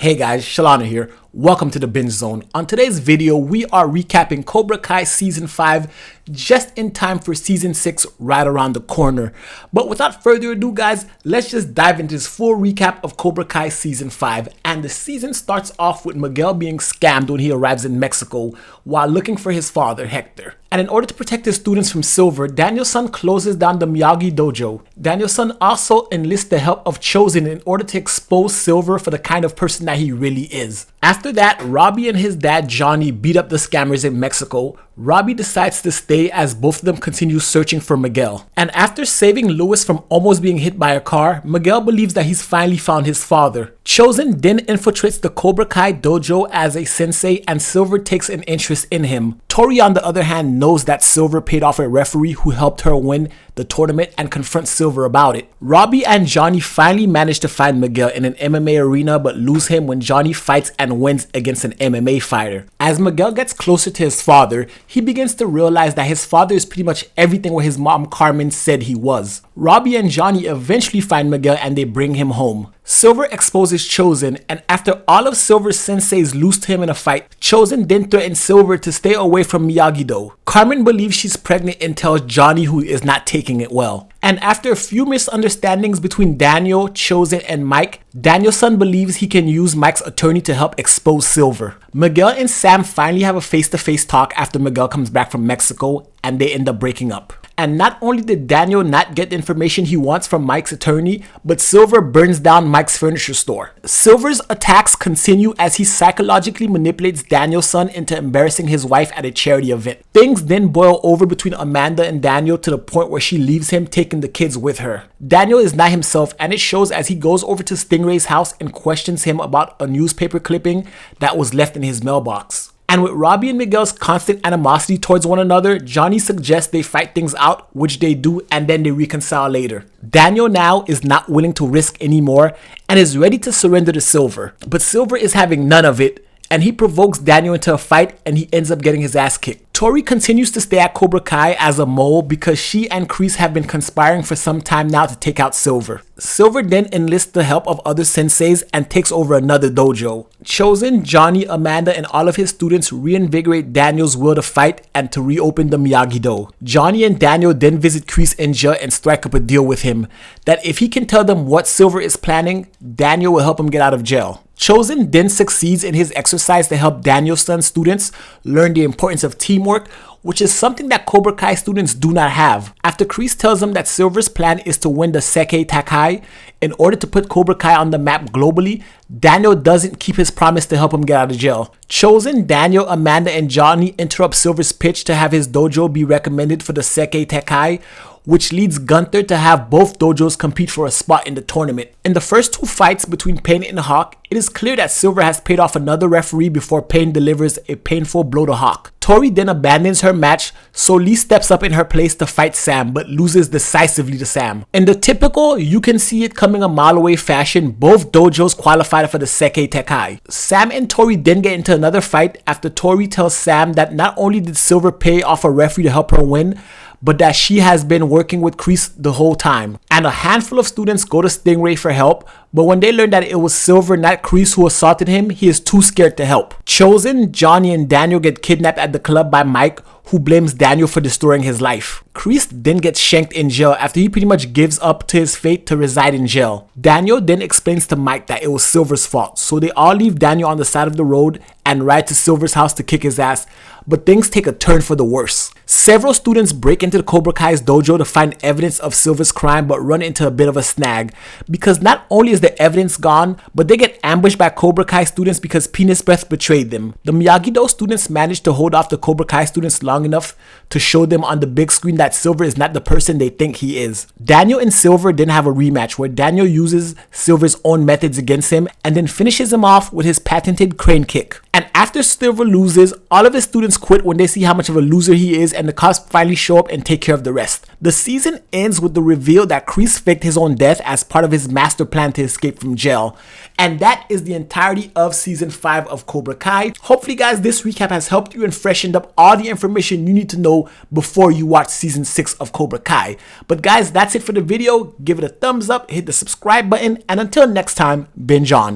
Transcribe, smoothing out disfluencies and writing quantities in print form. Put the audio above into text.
Hey guys, Shalana here. Welcome to the Binge Zone. On today's video, we are recapping Cobra Kai Season 5 just in time for Season 6 right around the corner. But without further ado guys, let's just dive into this full recap of Cobra Kai Season 5. And the season starts off with Miguel being scammed when he arrives in Mexico while looking for his father, Hector. And in order to protect his students from Silver, Daniel-san closes down the Miyagi dojo. Daniel-san also enlists the help of Chosen in order to expose Silver for the kind of person that he really is. After that, Robbie and his dad Johnny beat up the scammers in Mexico. Robbie decides to stay as both of them continue searching for Miguel. And after saving Lewis from almost being hit by a car, Miguel believes that he's finally found his father. Chosen then infiltrates the Cobra Kai dojo as a sensei, and Silver takes an interest in him. Tori on the other hand knows that Silver paid off a referee who helped her win the tournament and confronts Silver about it. Robbie and Johnny finally manage to find Miguel in an MMA arena but lose him when Johnny fights and wins against an MMA fighter. As Miguel gets closer to his father, he begins to realize that his father is pretty much everything what his mom Carmen said he was. Robbie and Johnny eventually find Miguel and they bring him home. Silver exposes Chosen, and after all of Silver's senseis lose to him in a fight, Chosen then threatens Silver to stay away from Miyagi-Do. Carmen believes she's pregnant and tells Johnny, who is not taking it well. And after a few misunderstandings between Daniel, Chosen, and Mike, Daniel-san believes he can use Mike's attorney to help expose Silver. Miguel and Sam finally have a face-to-face talk after Miguel comes back from Mexico, and they end up breaking up. And not only did Daniel not get the information he wants from Mike's attorney, but Silver burns down Mike's furniture store. Silver's attacks continue as he psychologically manipulates Daniel-san into embarrassing his wife at a charity event. Things then boil over between Amanda and Daniel to the point where she leaves him, taking the kids with her. Daniel is not himself, and it shows as he goes over to Stingray's house and questions him about a newspaper clipping that was left in his mailbox. And with Robbie and Miguel's constant animosity towards one another, Johnny suggests they fight things out, which they do, and then they reconcile later. Daniel now is not willing to risk anymore and is ready to surrender to Silver. But Silver is having none of it, and he provokes Daniel into a fight and he ends up getting his ass kicked. Tori continues to stay at Cobra Kai as a mole because she and Kreese have been conspiring for some time now to take out Silver. Silver then enlists the help of other senseis and takes over another dojo. Chosen, Johnny, Amanda, and all of his students reinvigorate Daniel's will to fight and to reopen the Miyagi-Do. Johnny and Daniel then visit Kreese in jail and strike up a deal with him that if he can tell them what Silver is planning, Daniel will help him get out of jail. Chosen then succeeds in his exercise to help Daniel-san's students learn the importance of teamwork, which is something that Cobra Kai students do not have. After Kreese tells him that Silver's plan is to win the Sekkei Takai in order to put Cobra Kai on the map globally, Daniel doesn't keep his promise to help him get out of jail. Chosen, Daniel, Amanda, and Johnny interrupt Silver's pitch to have his dojo be recommended for the Sekkei Takai, which leads Gunther to have both dojos compete for a spot in the tournament. In the first two fights between Pain and Hawk, it is clear that Silver has paid off another referee before Pain delivers a painful blow to Hawk. Tori then abandons her match, so Lee steps up in her place to fight Sam but loses decisively to Sam. In the typical you can see it coming a mile away fashion, both dojos qualified for the Sekkei Takai. Sam and Tori then get into another fight after Tori tells Sam that not only did Silver pay off a referee to help her win, but that she has been working with Kreese the whole time. And a handful of students go to Stingray for help, but when they learn that it was Silver, not Kreese, who assaulted him, he is too scared to help. Chosen, Johnny, and Daniel get kidnapped at the club by Mike, who blames Daniel for destroying his life. Kreese then gets shanked in jail after he pretty much gives up to his fate to reside in jail. Daniel then explains to Mike that it was Silver's fault, so they all leave Daniel on the side of the road and ride to Silver's house to kick his ass, but things take a turn for the worse. Several students break into the Cobra Kai's dojo to find evidence of Silver's crime but run into a bit of a snag because not only is the evidence gone, but they get ambushed by Cobra Kai students because Penis Breath betrayed them. The Miyagi-Do students manage to hold off the Cobra Kai students long enough to show them on the big screen that Silver is not the person they think he is. Daniel and Silver then have a rematch where Daniel uses Silver's own methods against him and then finishes him off with his patented crane kick. And after Silver loses, all of his students quit when they see how much of a loser he is, and the cops finally show up and take care of the rest. The season ends with the reveal that Kreese faked his own death as part of his master plan to escape from jail. And that is the entirety of season 5 of Cobra Kai. Hopefully guys, this recap has helped you and freshened up all the information you need to know before you watch season 6 of Cobra Kai. But guys, that's it for the video. Give it a thumbs up, hit the subscribe button, and until next time, binge on.